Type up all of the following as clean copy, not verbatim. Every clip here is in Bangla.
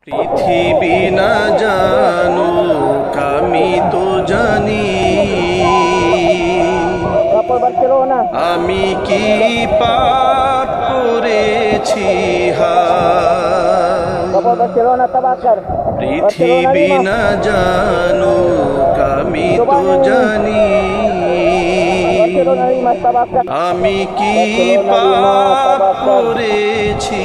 পৃথিবী না জানুক আমি তো জানি, আমি কি পাপ করেছি পৃথিবী না জানুক আমি তো জানি, আমি কি পাপ করেছি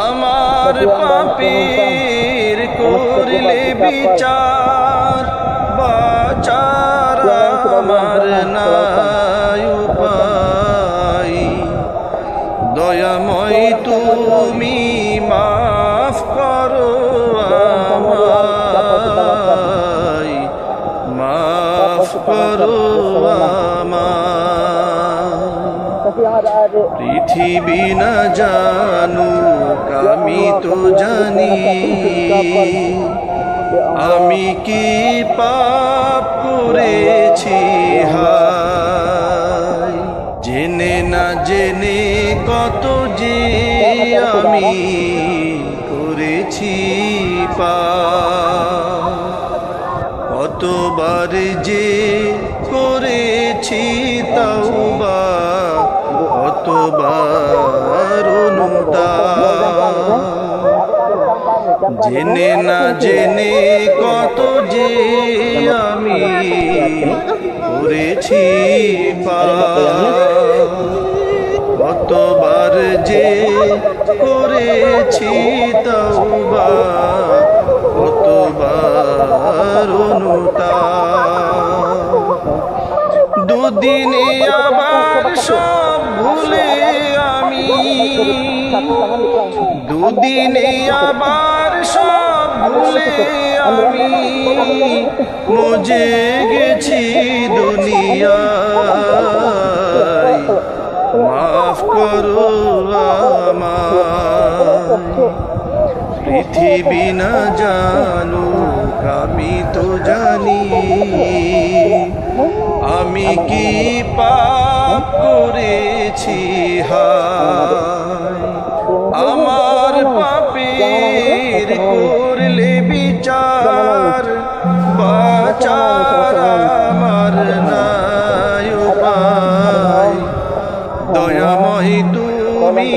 আমার পাপের করলে বিচার, বাঁচার আমার নাই উপায়। দয়াময় তুমি মাফ করো আমায়, মাফ করো পৃথিবী না জানুক আমি তো জানি, আমি কি পাপ করেছি জেনে না জেনে কত যে আমি করেছি পাপ, কতবার যে করেছি তাওবা, কতবার অনুতাপ, জেনে না জেনে কত যে আমি করেছি পাপ, কতবার যে করেছি তাওবা, কতবার অনুতাপ। দুদিনে আবার সব ভুলে আমি, দুদিনে আবার সব ভুলে আমি মজে গেছি দুনিয়ায়, মাফ করো আমায়। পৃথিবী না জানুক আমি তো জানি, আমি কি পাপ করেছি আমার পাপের করলে বিচার, বাঁচার আমার নাই উপায়। দয়াময় তুমি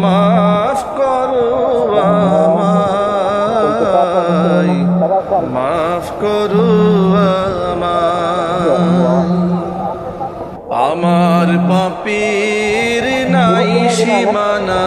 মাফ করো আমায়, মাফ করো আমার পাপের নাই সীমানা।